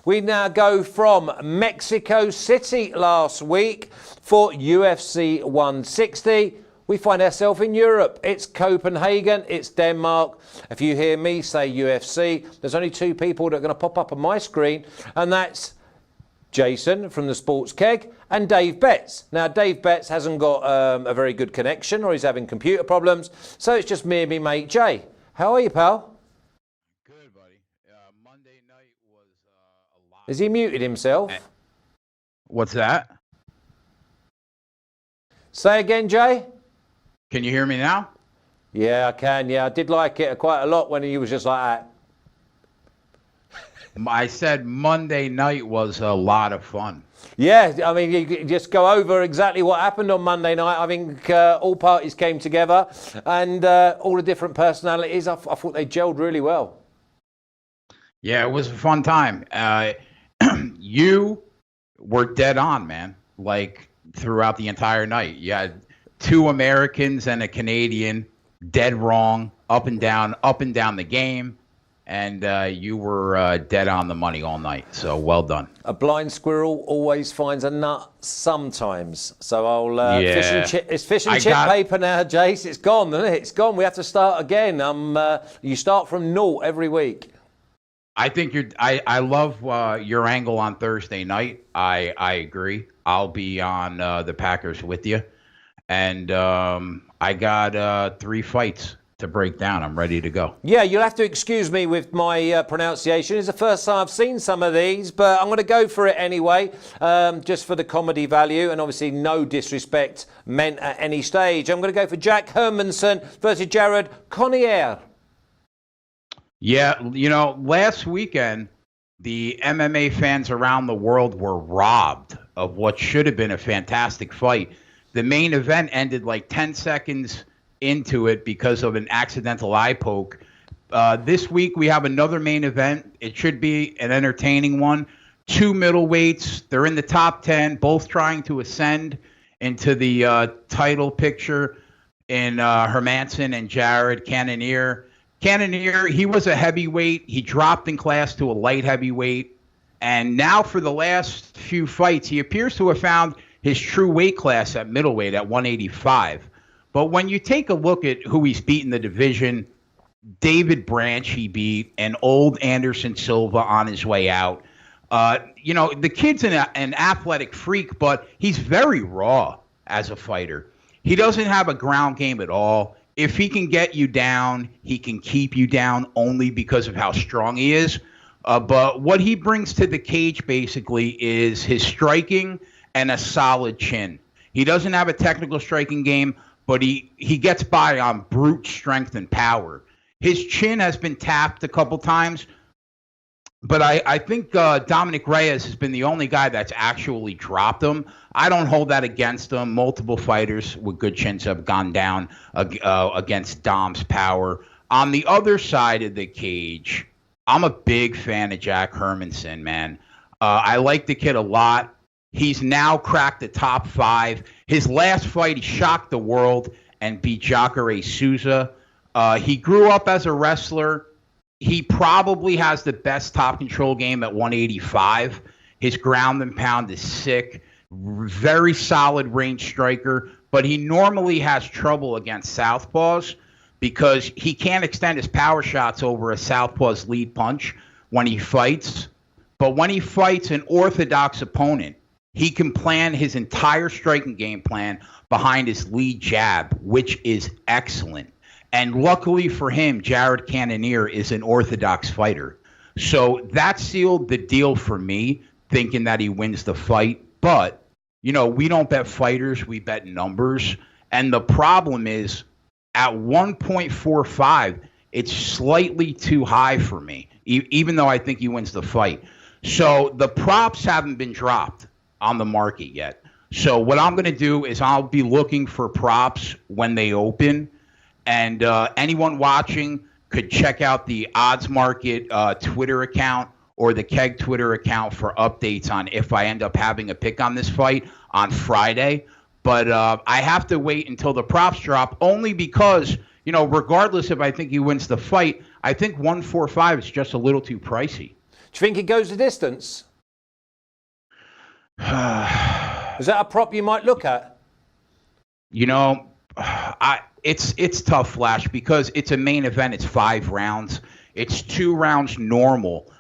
We now go from Mexico City last week for UFC 160. We find ourselves in Europe. It's Copenhagen, it's Denmark. If you hear me say UFC, there's only two people that are going to pop up on my screen, and that's Jason from the Sports Keg and Dave Betts. Now, Dave Betts hasn't got a very good connection, or he's having computer problems, so it's just me and me mate Jay. How are you, pal? Good, buddy. Monday night was a lot. Has he muted himself? What's that? Say again, Jay? Can you hear me now? Yeah, I can. Yeah, I did like it quite a lot when he was just like that. I said Monday night was a lot of fun. Yeah, I mean, you just go over exactly what happened on Monday night. I think all parties came together and all the different personalities, I thought they gelled really well. Yeah, it was a fun time. You were dead on, man, like throughout the entire night. You had two Americans and a Canadian dead wrong, up and down the game. And you were dead on the money all night. So well done. A blind squirrel always finds a nut sometimes. So I'll it's fish and chip paper now, Jace. It's gone, isn't it? It's gone. We have to start again. You start from naught every week. I think I love your angle on Thursday night. I agree. I'll be on the Packers with you. And I got 3 fights to break down. I'm ready to go. Yeah, you'll have to excuse me with my pronunciation. It's the first time I've seen some of these, but I'm going to go for it anyway, just for the comedy value, and obviously no disrespect meant at any stage. I'm going to go for Jack Hermansson versus Jared Cannonier. Yeah, last weekend, the MMA fans around the world were robbed of what should have been a fantastic fight. The main event ended like 10 seconds into it because of an accidental eye poke. This week we have another main event. It should be an entertaining one. 2 middleweights. They're in the top 10, both trying to ascend into the title picture in Hermansson and Jared Cannonier. Cannonier, he was a heavyweight. He dropped in class to a light heavyweight. And now for the last few fights, he appears to have found his true weight class at middleweight at 185. But when you take a look at who he's beaten the division, David Branch he beat, and old Anderson Silva on his way out. The kid's an athletic freak, but he's very raw as a fighter. He doesn't have a ground game at all. If he can get you down, he can keep you down only because of how strong he is. But what he brings to the cage basically is his striking and a solid chin. He doesn't have a technical striking game, but he gets by on brute strength and power. His chin has been tapped a couple times, but I think Dominic Reyes has been the only guy that's actually dropped him. I don't hold that against him. Multiple fighters with good chins have gone down against Dom's power. On the other side of the cage, I'm a big fan of Jack Hermansson, man. I like the kid a lot. He's now cracked the top 5. His last fight, he shocked the world and beat Jacare Souza. He grew up as a wrestler. He probably has the best top control game at 185. His ground and pound is sick. Very solid range striker, but he normally has trouble against southpaws because he can't extend his power shots over a southpaw's lead punch when he fights. But when he fights an orthodox opponent, he can plan his entire striking game plan behind his lead jab, which is excellent. And luckily for him, Jared Cannonier is an orthodox fighter. So that sealed the deal for me, thinking that he wins the fight. But, we don't bet fighters, we bet numbers. And the problem is, at 1.45, it's slightly too high for me, even though I think he wins the fight. So the props haven't been dropped on the market yet. So what I'm going to do is I'll be looking for props when they open. And anyone watching could check out the Odds Market Twitter account or the Keg Twitter account for updates on if I end up having a pick on this fight on Friday. But I have to wait until the props drop, only because, regardless if I think he wins the fight, I think 145 is just a little too pricey. Do you think he goes the distance? Is that a prop you might look at? You know, it's tough, Flash, because it's a main event. It's 5 rounds. It's 2 rounds normal,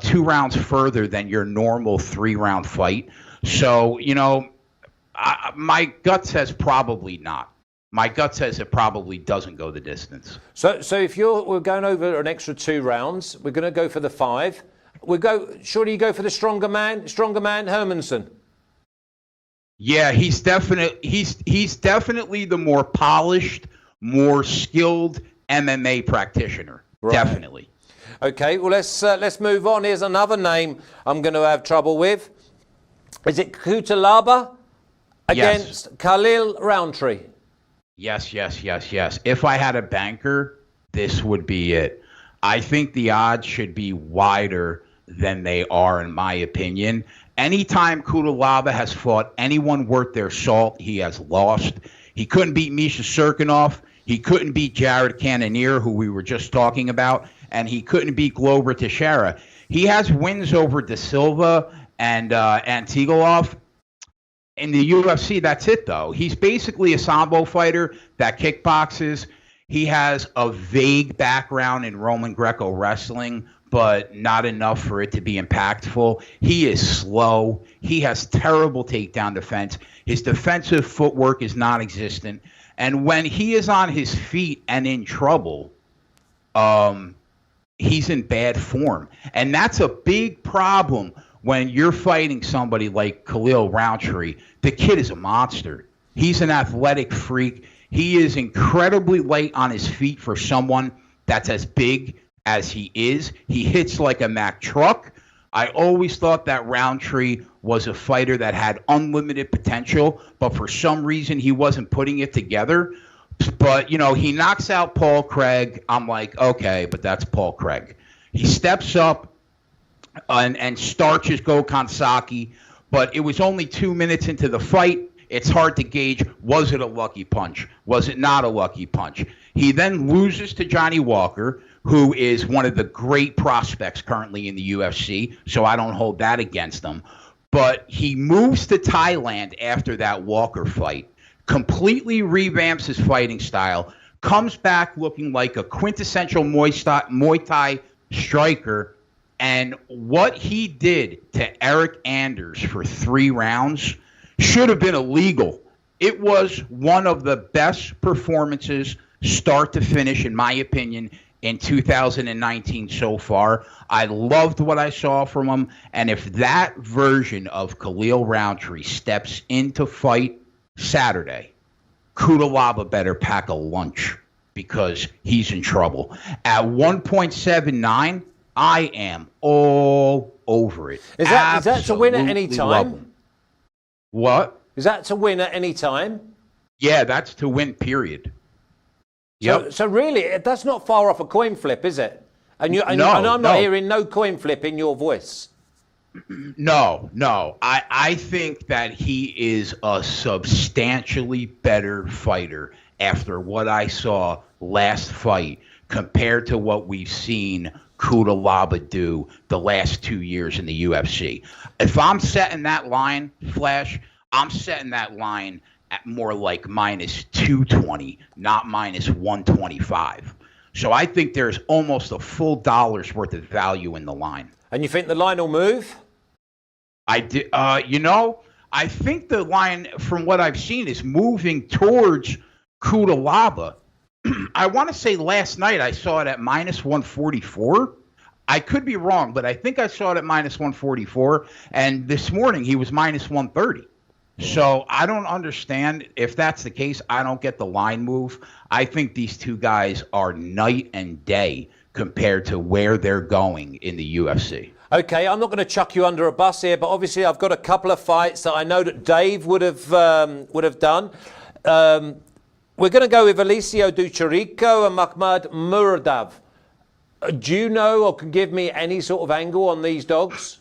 2 rounds further than your normal 3-round fight. So, you know, my gut says probably not. My gut says it probably doesn't go the distance. So if we're going over an extra 2 rounds, we're going to go for the 5. Surely you go for the stronger man, Hermansson. Yeah, he's definitely the more polished, more skilled MMA practitioner. Right. Definitely. Okay, well let's move on. Here's another name I'm going to have trouble with. Is it Cutelaba against Khalil Roundtree? Yes. If I had a banker, this would be it. I think the odds should be wider than they are, in my opinion. Anytime Cutelaba has fought anyone worth their salt, he has lost. He couldn't beat Misha Serkinov. He couldn't beat Jared Cannonier, who we were just talking about, and he couldn't beat Glover Teixeira. He has wins over Da Silva and Antigolov. In the UFC, that's it, though. He's basically a Sambo fighter that kickboxes. He has a vague background in Roman Greco wrestling, but not enough for it to be impactful. He is slow. He has terrible takedown defense. His defensive footwork is non-existent. And when he is on his feet and in trouble, he's in bad form. And that's a big problem when you're fighting somebody like Khalil Roundtree. The kid is a monster. He's an athletic freak. He is incredibly light on his feet for someone that's as big as he is. He hits like a Mack truck. I always thought that Roundtree was a fighter that had unlimited potential, but for some reason he wasn't putting it together. But, you know, he knocks out Paul Craig. I'm like, okay, but that's Paul Craig. He steps up and starches Gokhan Saki, but it was only 2 minutes into the fight. It's hard to gauge, was it a lucky punch? Was it not a lucky punch? He then loses to Johnny Walker, who is one of the great prospects currently in the UFC, so I don't hold that against him. But he moves to Thailand after that Walker fight, completely revamps his fighting style, comes back looking like a quintessential Muay Thai striker, and what he did to Eric Anders for 3 rounds should have been illegal. It was one of the best performances, start to finish, in my opinion, in 2019 so far. I loved what I saw from him, and if that version of Khalil Roundtree steps into fight Saturday, Cutelaba better pack a lunch because he's in trouble. At 1.79, I am all over it. Is that to win at any time? What? Is that to win at any time? Yeah, that's to win, period. Yep. So really, that's not far off a coin flip, is it? And I'm not hearing no coin flip in your voice. No. I think that he is a substantially better fighter after what I saw last fight compared to what we've seen Cutelaba do the last 2 years in the UFC. If I'm setting that line, Flash, I'm setting that line at more like minus 220, not minus 125. So I think there's almost a full dollar's worth of value in the line. And you think the line will move? I think the line, from what I've seen, is moving towards Cutelaba. I want to say last night I saw it at minus 144. I could be wrong, but I think I saw it at minus 144. And this morning he was minus 130. So I don't understand. If that's the case, I don't get the line move. I think these two guys are night and day compared to where they're going in the UFC. Okay, I'm not going to chuck you under a bus here, but obviously I've got a couple of fights that I know that Dave would have done. We're going to go with Alicio Ducherico and Makhmud Muradov. Do you know or can give me any sort of angle on these dogs?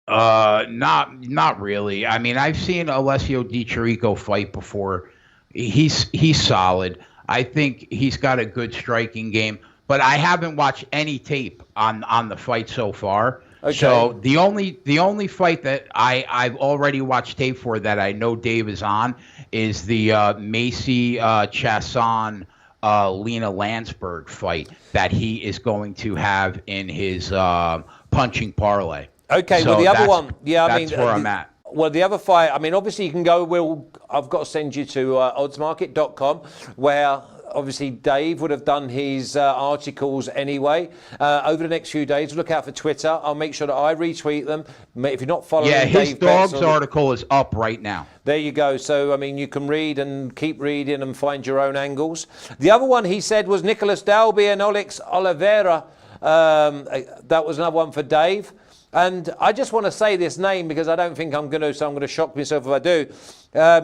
Not really. I mean, I've seen Alessio Di Chirico fight before. He's solid. I think he's got a good striking game. but I haven't watched any tape on the fight so far. Okay. So the only fight that I've already watched tape for that I know Dave is on is the Macy Chasson Lena Landsberg fight that he is going to have in his punching parlay. Okay, So well, the other one, that's where I'm at. Well, the other fight, I mean, obviously you can go, I've got to send you to oddsmarket.com, where obviously Dave would have done his articles anyway. Over the next few days, look out for Twitter. I'll make sure that I retweet them. If you're not following his Dave dogs Betts article is up right now. There you go. So, I mean, you can read and keep reading and find your own angles. The other one he said was Nicholas Dalby and Alex Oliveira. That was another one for Dave. And I just want to say this name because I don't think I'm going to, so I'm going to shock myself if I do.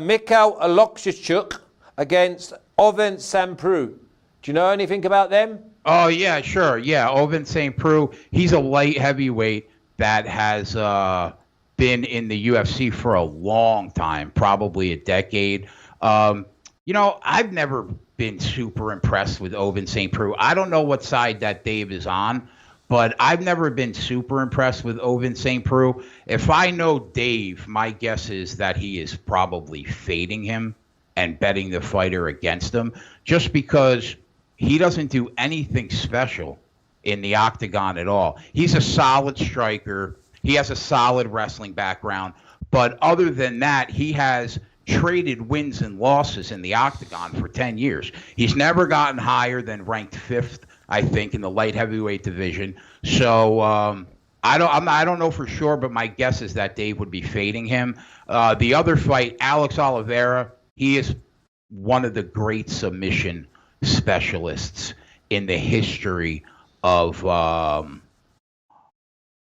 Mikhail Alokshchuk against Oven Sampru. Do you know anything about them? Oh, yeah, sure. Yeah, Oven St. Preux. He's a light heavyweight that has been in the UFC for a long time, probably a decade. I've never been super impressed with Oven St. Preux. I don't know what side that Dave is on, but I've never been super impressed with Oven St. Preux. If I know Dave, my guess is that he is probably fading him and betting the fighter against him just because he doesn't do anything special in the octagon at all. He's a solid striker. He has a solid wrestling background. But other than that, he has traded wins and losses in the octagon for 10 years. He's never gotten higher than ranked 5th, I think, in the light heavyweight division. So I don't know for sure, but my guess is that Dave would be fading him. The other fight, Alex Oliveira, he is one of the great submission specialists in the history of the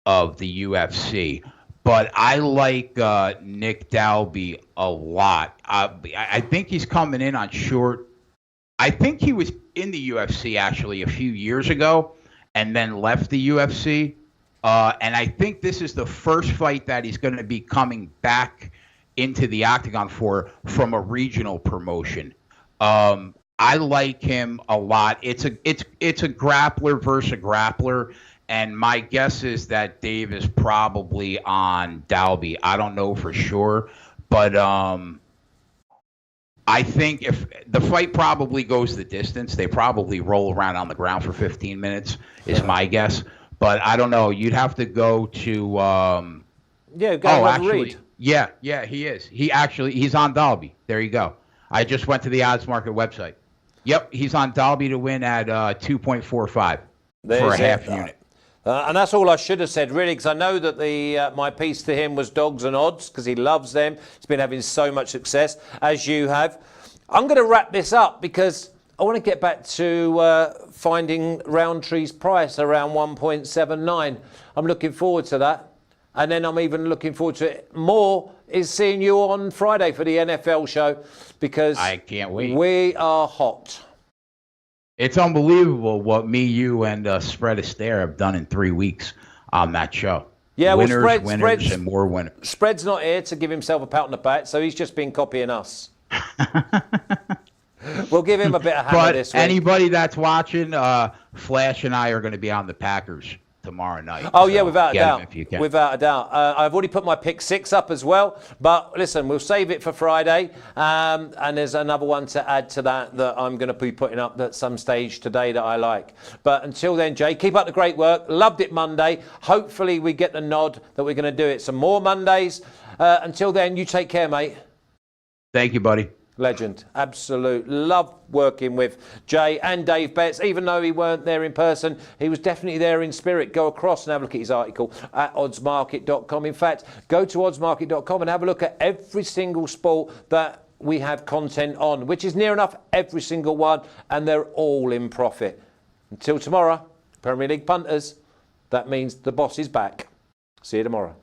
UFC. But I like Nick Dalby a lot. I think he's coming in on short. I think he was in the UFC actually a few years ago and then left the UFC. And I think this is the first fight that he's going to be coming back into the octagon from a regional promotion. I like him a lot. It's a grappler versus a grappler. And my guess is that Dave is probably on Dalby. I don't know for sure, but I think if the fight probably goes the distance, they probably roll around on the ground for 15 minutes is my guess. But I don't know. You'd have to go to Reed. Yeah, he is. He's on Dalby. There you go. I just went to the odds market website. Yep, he's on Dalby to win at 2.45 for a half unit. And that's all I should have said, really, because I know that my piece to him was dogs and odds, because he loves them. He's been having so much success, as you have. I'm going to wrap this up because I want to get back to finding Roundtree's price around 1.79. I'm looking forward to that. And then I'm even looking forward to it more is seeing you on Friday for the NFL show, because I can't wait. We are hot. It's unbelievable what me, you, and Spread Astaire have done in 3 weeks on that show. Yeah, winners, Spread's, and more winners. Spread's not here to give himself a pat on the back, so he's just been copying us. We'll give him a bit of hammer this week. Anybody that's watching, Flash and I are going to be on the Packers tomorrow night. Oh, yeah, without a doubt. If you can. Without a doubt. I've already put my pick 6 up as well. But listen, we'll save it for Friday. And there's another one to add to that I'm going to be putting up at some stage today that I like. But until then, Jay, keep up the great work. Loved it Monday. Hopefully we get the nod that we're going to do it some more Mondays. Until then, you take care, mate. Thank you, buddy. Legend. Absolute. Love working with Jay and Dave Betts. Even though he weren't there in person, he was definitely there in spirit. Go across and have a look at his article at oddsmarket.com. In fact, go to oddsmarket.com and have a look at every single sport that we have content on, which is near enough every single one, and they're all in profit. Until tomorrow, Premier League punters, that means the boss is back. See you tomorrow.